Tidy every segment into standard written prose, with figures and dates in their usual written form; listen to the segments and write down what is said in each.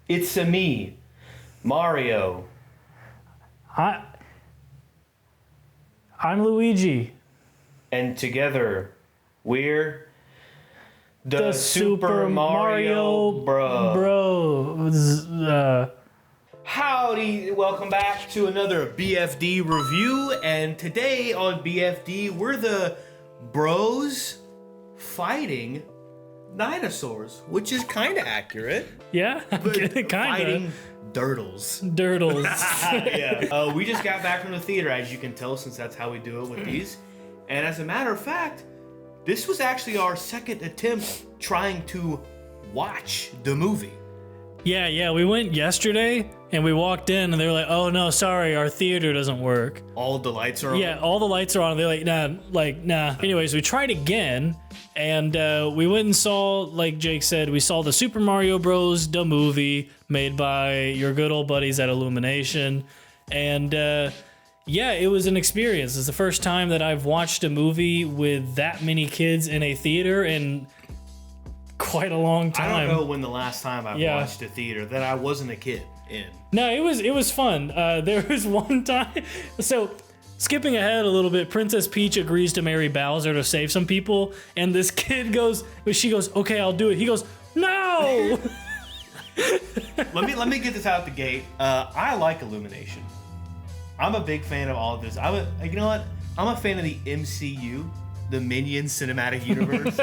It's a me, Mario. I'm Luigi. And together, we're The Super Mario Bros. Howdy, welcome back to another BFD review. And today on BFD, we're the bros fighting dinosaurs, which is kind of accurate. Yeah, kind of. Fighting durdles. Yeah. We just got back from the theater, as you can tell, since that's how we do it with these. And as a matter of fact, this was actually our second attempt trying to watch the movie. Yeah, we went yesterday and we walked in and they were like, oh no, sorry, our theater doesn't work. All the lights are on? Yeah, all the lights are on. They're like, nah. Anyways, we tried again and we went and saw, like Jake said, we saw the Super Mario Bros. The movie made by your good old buddies at Illumination. And yeah, it was an experience. It's the first time that I've watched a movie with that many kids in a theater in quite a long time. I don't know when the last time I've watched a theater that I wasn't a kid in. No, it was fun. There was one time. So, skipping ahead a little bit, Princess Peach agrees to marry Bowser to save some people, and this kid she goes, okay, I'll do it. He goes, no. Let me get this out the gate. I like Illumination. I'm a big fan of all of this. You know what? I'm a fan of the MCU, the Minions Cinematic Universe.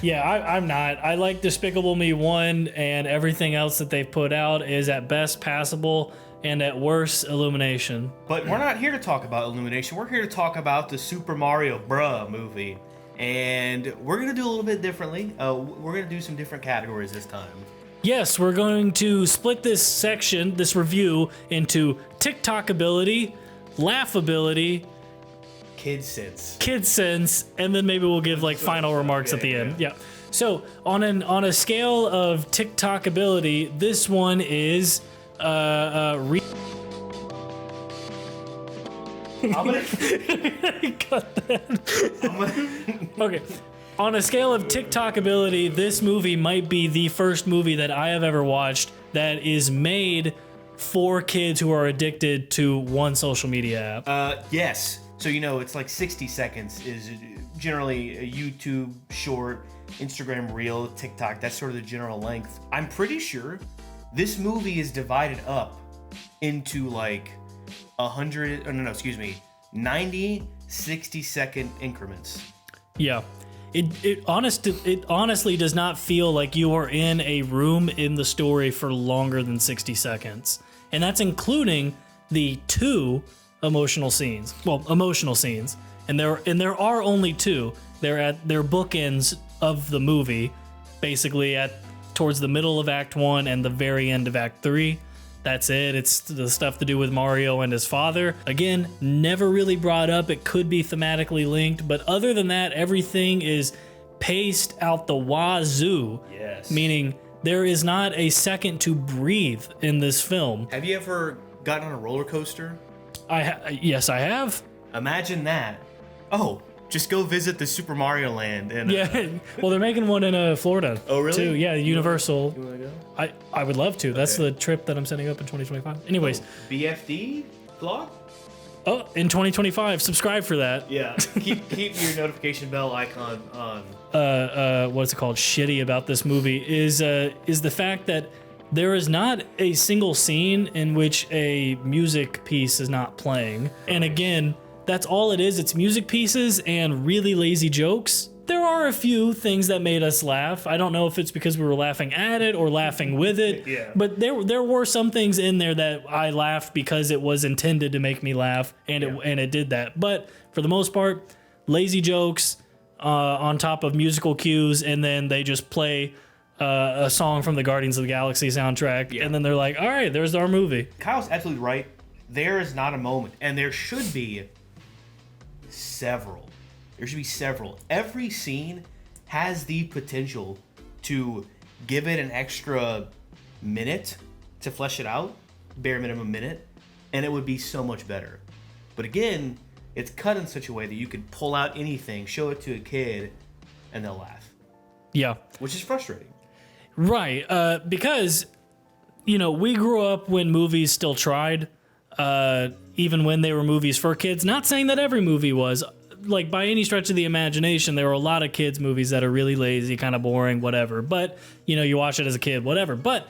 Yeah, I'm not. I like Despicable Me 1, and everything else that they've put out is at best passable, and at worst, Illumination. But we're not here to talk about Illumination. We're here to talk about the Super Mario Bros. Movie. And we're going to do a little bit differently. We're going to do some different categories this time. Yes, we're going to split this review, into TIK-TOK ability, Laughability, Kid sense, and then maybe we'll give final remarks at the end. Yeah. So on a scale of TIK-TOK ability, this one is I'm gonna cut that. Okay. On a scale of TIK-TOK ability, this movie might be the first movie that I have ever watched that is made for kids who are addicted to one social media app. Yes. So, it's like 60 seconds is generally a YouTube short, Instagram reel, TikTok, that's sort of the general length. I'm pretty sure this movie is divided up into 90, 60-second increments. Yeah. It honestly does not feel like you are in a room in the story for longer than 60 seconds. And that's including the two emotional scenes. And there are only two. They're bookends of the movie, basically towards the middle of Act 1 and the very end of Act 3. That's it. It's the stuff to do with Mario and his father. Again, never really brought up. It could be thematically linked, but other than that, everything is paced out the wazoo. Yes. Meaning there is not a second to breathe in this film. Have you ever gotten on a roller coaster? Yes, I have. Imagine that. Oh, just go visit the Super Mario Land. And yeah, well, they're making one in Florida. Oh, really? Too. Yeah, Universal. You want to go? I would love to. That's the trip that I'm setting up in 2025. Anyways. BFD vlog? Oh, in 2025. Subscribe for that. Yeah. Keep your notification bell icon on. What's it called? Shitty about this movie is the fact that there is not a single scene in which a music piece is not playing. And again, that's all it is. It's music pieces and really lazy jokes. There are a few things that made us laugh. I don't know if it's because we were laughing at it or laughing with it. Yeah. But there were some things in there that I laughed because it was intended to make me laugh, and it did that. But for the most part, lazy jokes on top of musical cues, and then they just play a song from the Guardians of the Galaxy soundtrack, and then they're like, all right, there's our movie. Kyle's absolutely right. There is not a moment, and there should be several. There should be several. Every scene has the potential to give it an extra minute to flesh it out, bare minimum minute, and it would be so much better. But again, it's cut in such a way that you could pull out anything, show it to a kid, and they'll laugh. Yeah. Which is frustrating. Right. Because we grew up when movies still tried, even when they were movies for kids. Not saying that every movie was. Like, by any stretch of the imagination, there were a lot of kids' movies that are really lazy, kind of boring, whatever. But, you watch it as a kid, whatever. But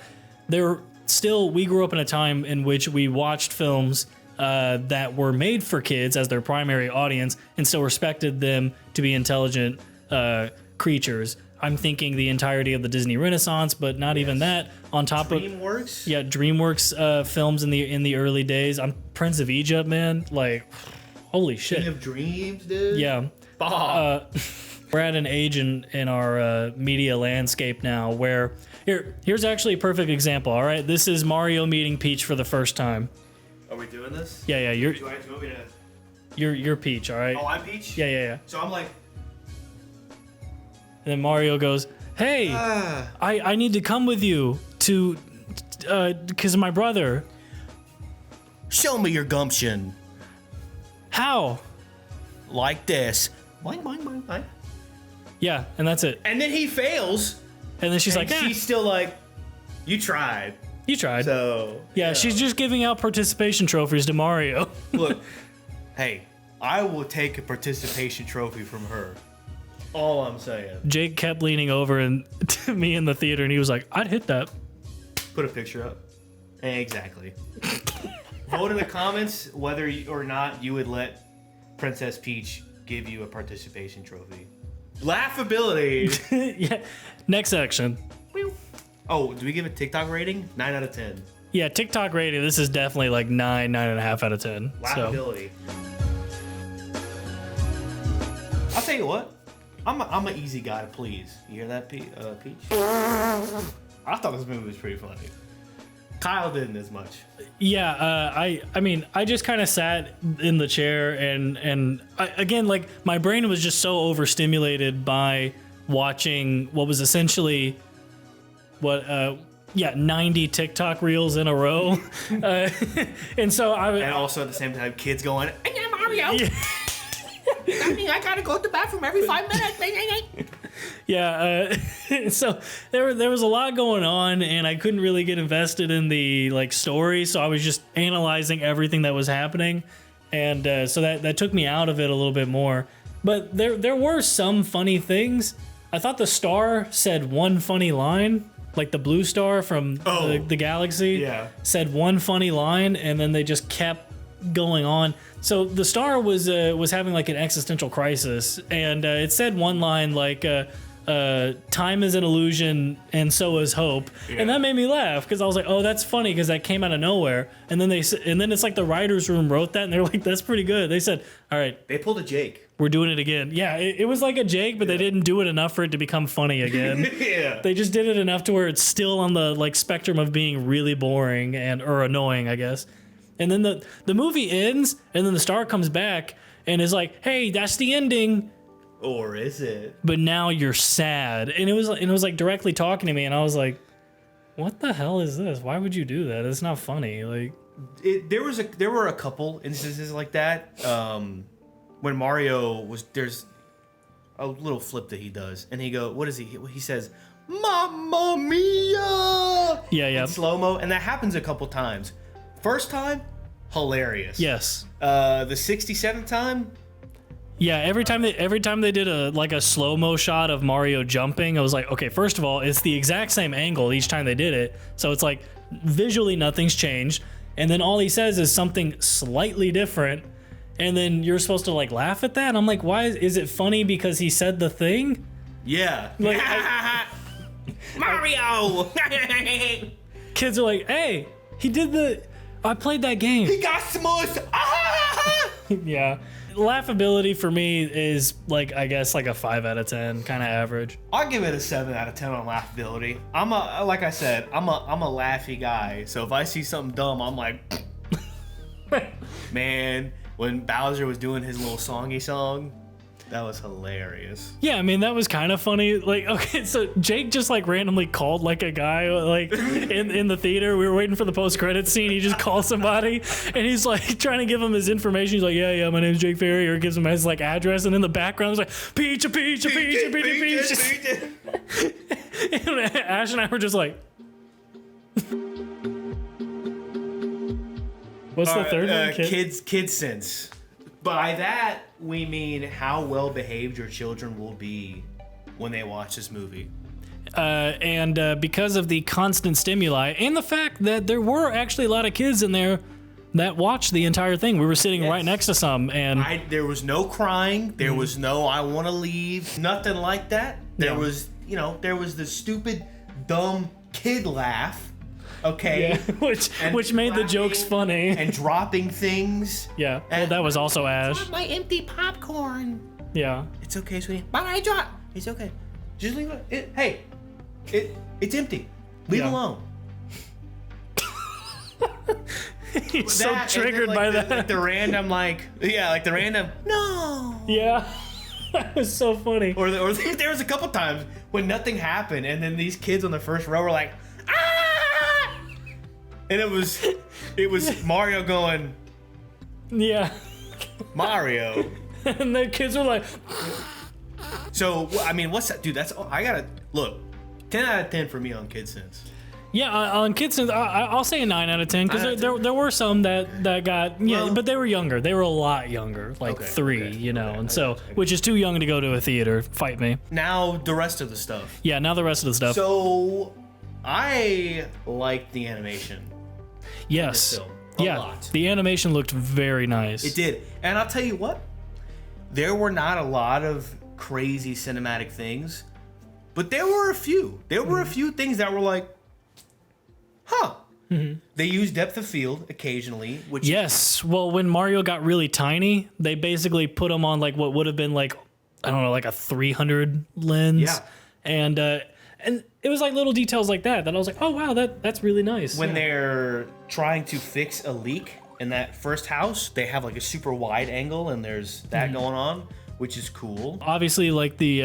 we grew up in a time in which we watched films that were made for kids as their primary audience and still respected them to be intelligent creatures. I'm thinking the entirety of the Disney Renaissance, but not even that. On top DreamWorks? of DreamWorks films in the early days. I'm Prince of Egypt, man. Like, holy shit. King of Dreams, dude. Yeah. We're at an age in our media landscape now where here's actually a perfect example. All right, this is Mario meeting Peach for the first time. Are we doing this? Yeah. Do you want me to? You're Peach. All right. Oh, I'm Peach. Yeah. So I'm like. And then Mario goes, "Hey, I need to come with you to, because of my brother." Show me your gumption. How? Like this. Boing, boing, boing, boing. Yeah, and that's it. And then he fails. And then she's like, she's still like, you tried. You tried. So. Yeah, she's just giving out participation trophies to Mario. Look, hey, I will take a participation trophy from her. All I'm saying. Jake kept leaning over to me in the theater, and he was like, I'd hit that. Put a picture up. Exactly. Vote in the comments whether or not you would let Princess Peach give you a participation trophy. Laughability. Yeah. Next section. Oh, do we give a TikTok rating? 9 out of 10. Yeah, TikTok rating. This is definitely like 9.5 out of 10. Laughability. I'll tell you what. I'm an easy guy to please. You hear that, Peach? I thought this movie was pretty funny. Kyle didn't as much. Yeah, I mean, I just kind of sat in the chair and again, like, my brain was just so overstimulated by watching what was essentially 90 TikTok reels in a row. And so and also at the same time, kids going, "I'm Mario." Yeah. I mean, I gotta go to the bathroom every 5 minutes. Yeah, so there was a lot going on, and I couldn't really get invested in the story, so I was just analyzing everything that was happening, and so that took me out of it a little bit more. But there were some funny things. I thought the star said one funny line, like the blue star from the galaxy, said one funny line, and then they just kept going on. So the star was having like an existential crisis, and it said one line like time is an illusion and so is hope. And that made me laugh because I was like, oh, that's funny because that came out of nowhere. And then it's like the writer's room wrote that and they're like, that's pretty good. They said, all right, they pulled a Jake. We're doing it again. Yeah, it was like a Jake, but they didn't do it enough for it to become funny again. Yeah. They just did it enough to where it's still on the spectrum of being really boring or annoying, I guess. And then the movie ends, and then the star comes back and is like, "Hey, that's the ending." Or is it? But now you're sad, and it was like directly talking to me, and I was like, "What the hell is this? Why would you do that? It's not funny." Like, there were a couple instances like that. When Mario there's a little flip that he does, and what is he? He says, "Mamma mia!" Yeah. In slow-mo, and that happens a couple times. First time, hilarious. Yes. The 67th time. Yeah, every time they did a slow-mo shot of Mario jumping, I was like, okay, first of all, it's the exact same angle each time they did it, so it's like visually nothing's changed, and then all he says is something slightly different, and then you're supposed to like laugh at that. And I'm like, why is it funny because he said the thing? Yeah. Like, Mario. Kids are like, hey, he did I played that game. He got smushed. Yeah. Laughability for me is like, I guess, like a 5 out of 10, kind of average. I'll give it a 7 out of 10 on laughability. Like I said, I'm a laughy guy. So if I see something dumb, I'm like, man, when Bowser was doing his little songy song, that was hilarious. Yeah, I mean, that was kind of funny. Like, okay, so Jake just like randomly called like a guy like in the theater. We were waiting for the post-credits scene. He just called somebody and he's like trying to give him his information. He's like, yeah, my name's Jake Ferry, or gives him his like address, and in the background it's like Peach. And Ash and I were just like What's the third one? Kid sense. By that, we mean how well behaved your children will be when they watch this movie. And because of the constant stimuli and the fact that there were actually a lot of kids in there that watched the entire thing. We were sitting right next to some, and there was no crying. There was no "I want to leave." Nothing like that. There was, there was the stupid, dumb kid laugh. Okay, which made the jokes funny and dropping things. Yeah, well, that was also Ash. Drop my empty popcorn. Yeah, it's okay, sweetie. But I drop. It's okay. Just leave it. Hey, it's empty. Leave it alone. He's so triggered by that. Like the random, no. Yeah, that was so funny. Or there was a couple times when nothing happened, and then these kids on the first row were like, ah! And it was Mario going, yeah, Mario. And the kids were like, so, I mean, what's that? Dude, I gotta, look, 10 out of 10 for me on Kid Sense. Yeah, on Kid Sense, I'll say a 9 out of 10, because there were some that got, but they were younger. They were a lot younger, like 3, and so, which is too young to go to a theater. Fight me. Now, the rest of the stuff. Yeah, now the rest of the stuff. So, I liked the animation. Yes. In this film a lot. The animation looked very nice. It did. And I'll tell you what, there were not a lot of crazy cinematic things, but there were a few. There were a few things that were like, huh. Mm-hmm. They used depth of field occasionally, which well, when Mario got really tiny, they basically put him on like what would have been like, I don't know, like a 300 lens. Yeah. And it was like little details like that I was like, oh wow, that's really nice. When they're trying to fix a leak in that first house, they have like a super wide angle and there's that going on, which is cool. Obviously, like the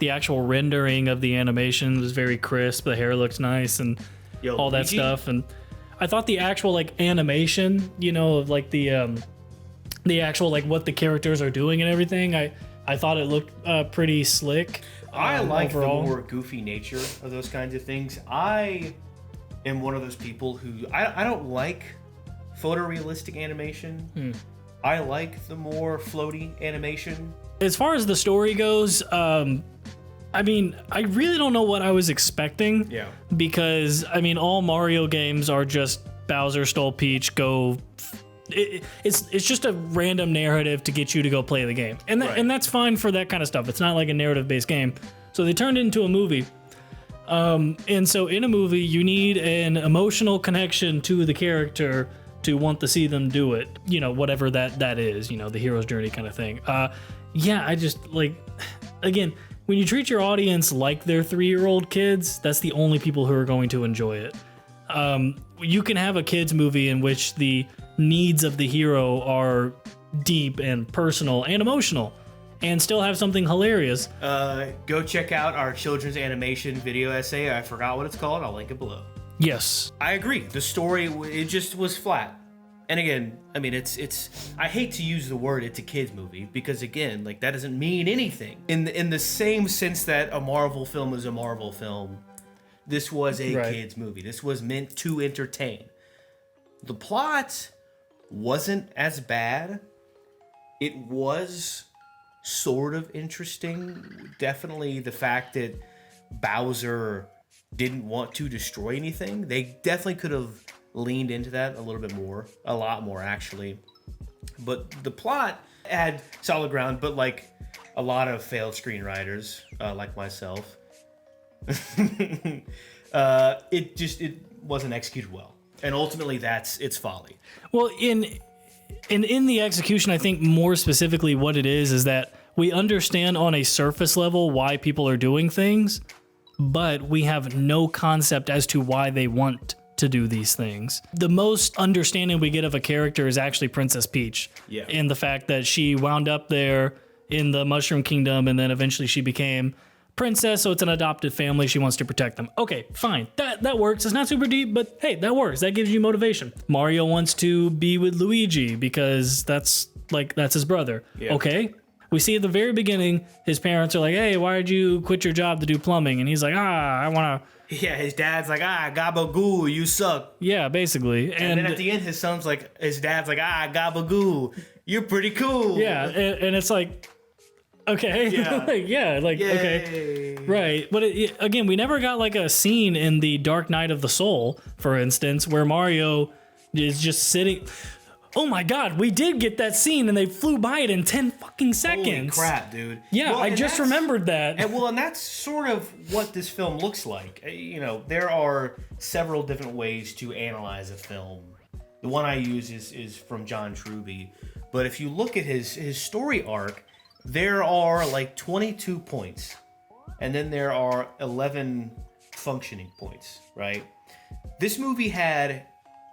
actual rendering of the animation was very crisp. The hair looks nice and all that stuff. And I thought the actual like animation, of like the actual like what the characters are doing and everything, I thought it looked pretty slick. I like overall the more goofy nature of those kinds of things. I am one of those people who I don't like photorealistic animation. I like the more floaty animation. As far as the story goes, I mean, I really don't know what I was expecting. Yeah. Because, I mean, all Mario games are just Bowser stole Peach, go... It's just a random narrative to get you to go play the game. And and that's fine for that kind of stuff. It's not like a narrative-based game. So they turned it into a movie. And so in a movie, you need an emotional connection to the character to want to see them do it. Whatever that is, the hero's journey kind of thing. I just, like... Again, when you treat your audience like they're 3-year-old kids, that's the only people who are going to enjoy it. You can have a kids movie in which the needs of the hero are deep and personal and emotional, and still have something hilarious. Go check out our children's animation video essay. I forgot what it's called. I'll link it below. Yes. I agree. The story, it just was flat. And again, I mean, it's. I hate to use the word "it's a kids movie" because again, like that doesn't mean anything. In the same sense that a Marvel film is a Marvel film, this was a kids movie. This was meant to entertain. The plot wasn't as bad. It was sort of interesting. Definitely the fact that Bowser didn't want to destroy anything. They definitely could have leaned into that a little bit more, a lot more actually. But the plot had solid ground, but like a lot of failed screenwriters, like myself, it wasn't executed well. And ultimately that's its folly. Well, in the execution, I think more specifically what it is that we understand on a surface level why people are doing things, but we have no concept as to why they want to do these things. The most understanding we get of a character is actually Princess Peach. Yeah. And the fact that she wound up there in the Mushroom Kingdom and then eventually she became princess, so it's an adopted family. She wants to protect them. Okay, fine. That works. It's not super deep, but hey, that works. That gives you motivation. Mario wants to be with Luigi because that's his brother. Yeah. Okay. We see at the very beginning, his parents are like, hey, why did you quit your job to do plumbing? And he's like, I want to. Yeah, his dad's like, gabagoo, you suck. Yeah, basically. And then at the end, his dad's like, gabagoo, you're pretty cool. Yeah, and it's like, okay. Yeah. Okay. Right. But again, we never got like a scene in the Dark Knight of the Soul, for instance, where Mario is just sitting. Oh my God, we did get that scene and they flew by it in 10 fucking seconds. Holy crap, dude. Yeah, well, I just remembered that. And that's sort of what this film looks like. There are several different ways to analyze a film. The one I use is from John Truby. But if you look at his story arc, there are like 22 points. And then there are 11 functioning points, right? This movie had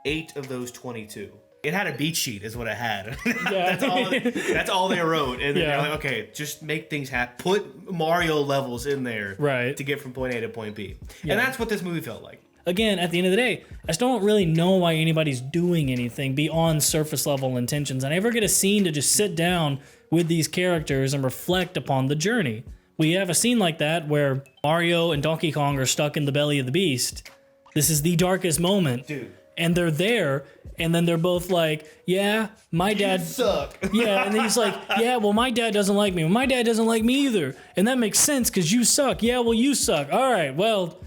8 of those 22. It had a beat sheet, is what it had. Yeah. that's all they wrote. And then they're like, okay, just make things happen. Put Mario levels in there to get from point A to point B. Yeah. And that's what this movie felt like. Again, at the end of the day, I still don't really know why anybody's doing anything beyond surface level intentions. I never get a scene to just sit down with these characters and reflect upon the journey. We have a scene like that where Mario and Donkey Kong are stuck in the belly of the beast. This is the darkest moment. Dude. And they're there, and then they're both like, yeah, my dad... You suck. Yeah, and he's like, yeah, well, my dad doesn't like me. Well, my dad doesn't like me either. And that makes sense, because you suck. Yeah, well, you suck. All right, well...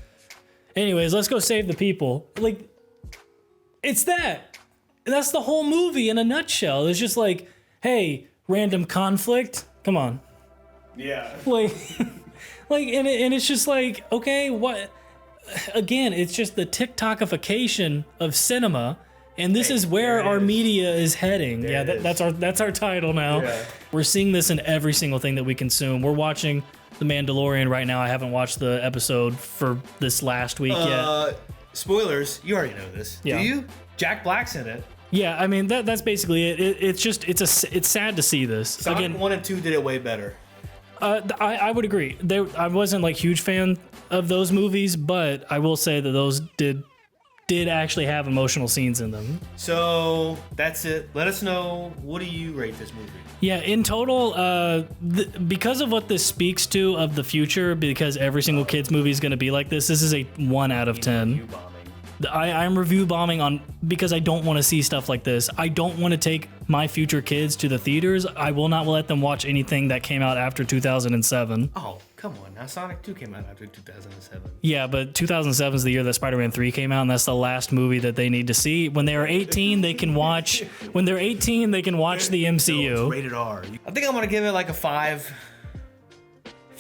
Anyways, let's go save the people. Like, it's that. That's the whole movie in a nutshell. It's just like, hey, random conflict. Come on. Yeah. Like, and it's just like, okay, what... Again, it's just the TikTokification of cinema, and this is where our media is heading. That's our title now. Yeah. We're seeing this in every single thing that we consume. We're watching The Mandalorian right now. I haven't watched the episode for this last week yet. Spoilers, you already know this. Yeah. Do you? Jack Black's in it. Yeah, I mean that's basically it. It's sad to see this. Sonic Again, 1 and 2 did it way better. I would agree. I wasn't like huge fan of those movies, but I will say that those did actually have emotional scenes in them. So that's it. Let us know, what do you rate this movie? Yeah, in total, because of what this speaks to of the future, because every single kid's movie is going to be like this is a 1 out of 10. I'm review bombing because I don't want to see stuff like this. I don't want to take my future kids to the theaters. I will not let them watch anything that came out after 2007. Oh, come on. Now Sonic 2 came out after 2007. Yeah, but 2007 is the year that Spider-Man 3 came out, and that's the last movie that they need to see. When they are 18, they can watch. When they're 18, they can watch the MCU. No, it's rated R. I think I'm going to give it like a 5.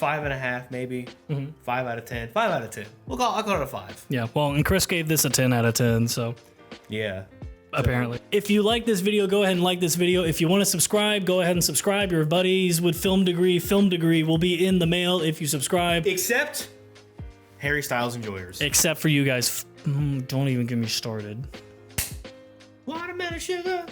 5.5 maybe. 5 out of 10. 5 out of 10. I'll call it a 5. Yeah, well, and Chris gave this a 10 out of 10, so. Yeah. Apparently. If you like this video, go ahead and like this video. If you want to subscribe, go ahead and subscribe. Your buddies with film degree will be in the mail if you subscribe. Except Harry Styles enjoyers. Except for you guys. Don't even get me started. Watermelon sugar.